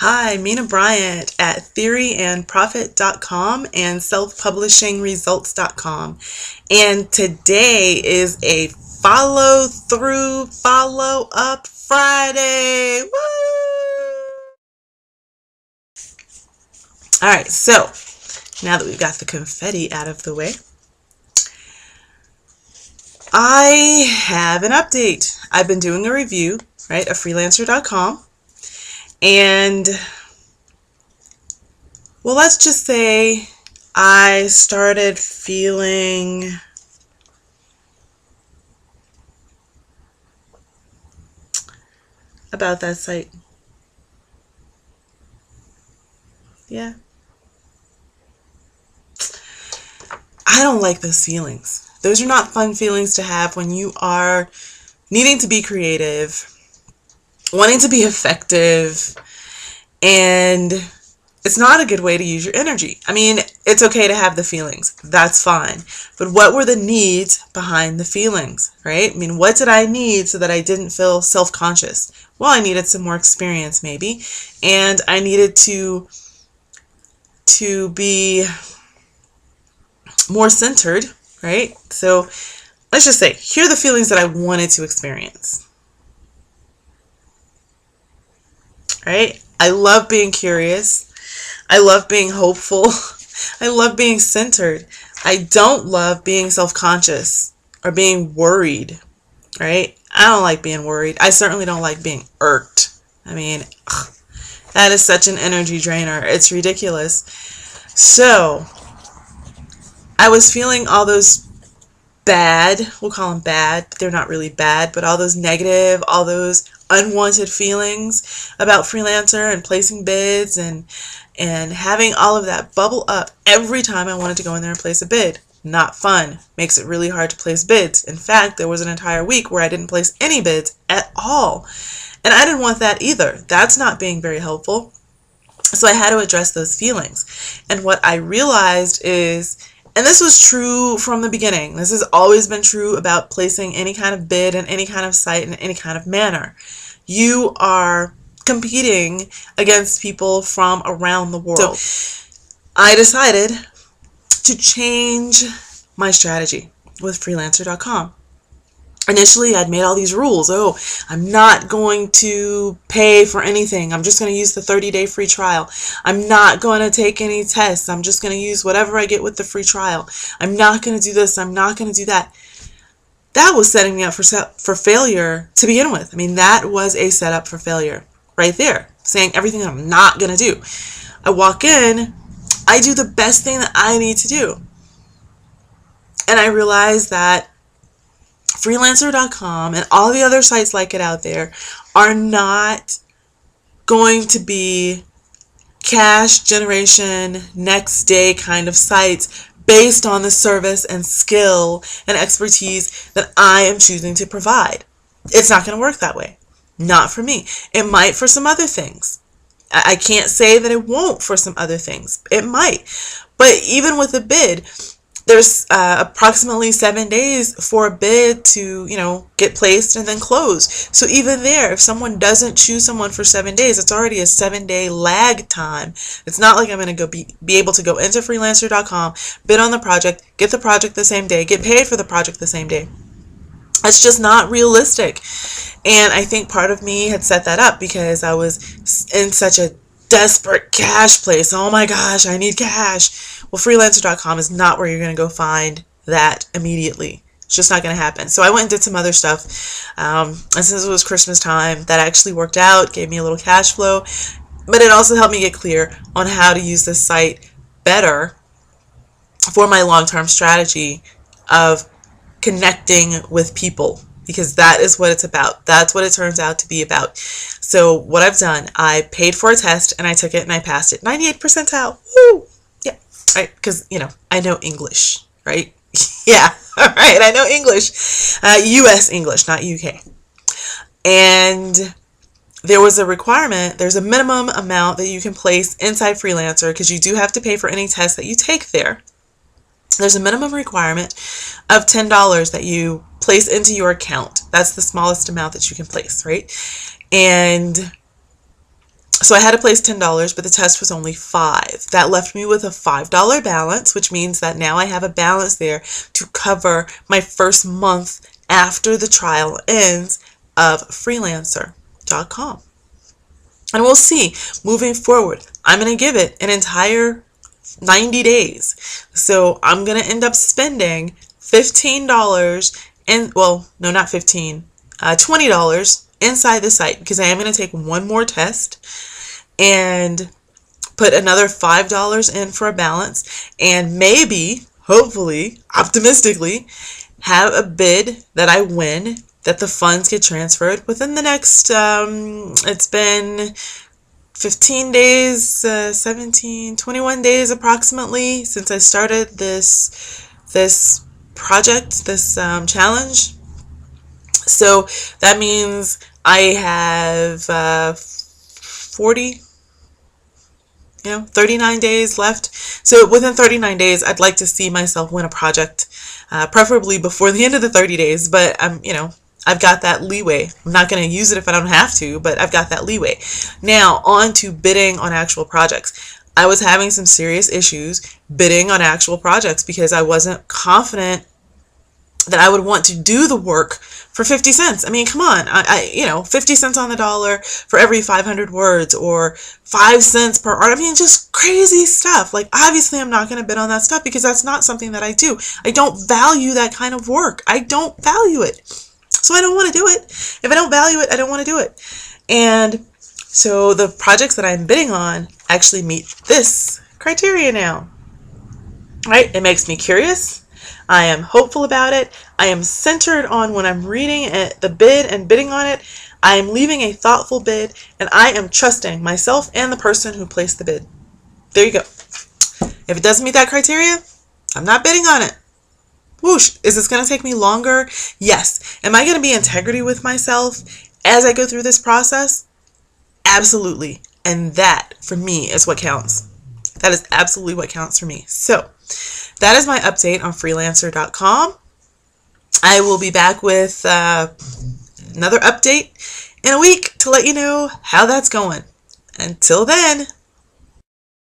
Hi, Minna Bryant at theoryandprofit.com and selfpublishingresults.com. And today is a follow through, follow up Friday. Woo! All right, so now that we've got the confetti out of the way, I have an update. I've been doing a review, right, of freelancer.com. And well, let's just say I started feeling about that site. Yeah. I don't like those feelings. Those are not fun feelings to have when you are needing to be creative, wanting to be effective, and it's not a good way to use your energy. I mean, it's okay to have the feelings. That's fine. But what were the needs behind the feelings, right? I mean, what did I need so that I didn't feel self-conscious? Well, I needed some more experience maybe, and I needed to be more centered, right? So let's just say, here are the feelings that I wanted to experience, right? I love being curious. I love being hopeful. I love being centered. I don't love being self-conscious or being worried, right? I don't like being worried. I certainly don't like being irked. I mean, that is such an energy drainer. It's ridiculous. So I was feeling all those bad, we'll call them bad, but they're not really bad, but all those negative, all those unwanted feelings about freelancer and placing bids and having all of that bubble up every time I wanted to go in there and place a bid. Not fun. Makes it really hard to place bids. In fact, there was an entire week where I didn't place any bids at all. And I didn't want that either. That's not being very helpful. So I had to address those feelings. And what I realized is, and this was true from the beginning, this has always been true about placing any kind of bid in any kind of site in any kind of manner. You are competing against people from around the world. So I decided to change my strategy with freelancer.com. Initially, I'd made all these rules. Oh, I'm not going to pay for anything. I'm just going to use the 30-day free trial. I'm not going to take any tests. I'm just going to use whatever I get with the free trial. I'm not going to do this. I'm not going to do that. That was setting me up for failure to begin with. I mean, that was a setup for failure right there, saying everything that I'm not going to do. I walk in, I do the best thing that I need to do. And I realized that freelancer.com and all the other sites like it out there are not going to be cash generation next day kind of sites based on the service and skill and expertise that I am choosing to provide. It's not going to work that way. Not for me. It might for some other things. I can't say that it won't for some other things. It might. But even with a bid, there's approximately 7 days for a bid to, get placed and then close. So even there, if someone doesn't choose someone for 7 days, it's already a 7-day lag time. It's not like I'm going to be able to go into freelancer.com, bid on the project, get the project the same day, get paid for the project the same day. That's just not realistic. And I think part of me had set that up because I was in such a desperate cash place. Oh my gosh, I need cash. Well, freelancer.com is not where you're going to go find that immediately. It's just not going to happen. So I went and did some other stuff. And since it was Christmas time, that actually worked out, gave me a little cash flow. But it also helped me get clear on how to use this site better for my long-term strategy of connecting with people. Because that is what it's about. That's what it turns out to be about. So what I've done, I paid for a test and I took it and I passed it. 98 percentile. Woo! Yeah. Right. Because, I know English, right? Yeah. All right. I know English. U.S. English, not UK. And there was a requirement. There's a minimum amount that you can place inside Freelancer because you do have to pay for any test that you take there. There's a minimum requirement of $10 that you place into your account. That's the smallest amount that you can place, right? And So I had to place $10, but the test was only $5. That left me with a $5 balance, which means that now I have a balance there to cover my first month after the trial ends of freelancer.com. And we'll see moving forward. I'm going to give it an entire 90 days. So I'm going to end up spending $15 and, well, no, not 15, $20 inside the site, because I am going to take one more test and put another $5 in for a balance, and maybe, hopefully, optimistically, have a bid that I win, that the funds get transferred within the next, it's been 15 days, 17, 21 days approximately since I started this project, this challenge. So that means I have 39 days left. So within 39 days, I'd like to see myself win a project, preferably before the end of the 30 days. But I've got that leeway. I'm not going to use it if I don't have to, but I've got that leeway. Now, on to bidding on actual projects. I was having some serious issues bidding on actual projects because I wasn't confident that I would want to do the work for 50 cents. I mean, come on. 50 cents on the dollar for every 500 words, or 5 cents per art. I mean, just crazy stuff. Like, obviously, I'm not going to bid on that stuff because that's not something that I do. I don't value that kind of work. I don't value it. So I don't want to do it. If I don't value it, I don't want to do it. And so the projects that I'm bidding on actually meet this criteria now. Right? It makes me curious. I am hopeful about it. I am centered on when I'm reading the bid and bidding on it. I am leaving a thoughtful bid, and I am trusting myself and the person who placed the bid. There you go. If it doesn't meet that criteria, I'm not bidding on it. Whoosh. Is this going to take me longer? Yes. Am I going to be in integrity with myself as I go through this process? Absolutely. And that, for me, is what counts. That is absolutely what counts for me. So, that is my update on freelancer.com. I will be back with another update in a week to let you know how that's going. Until then,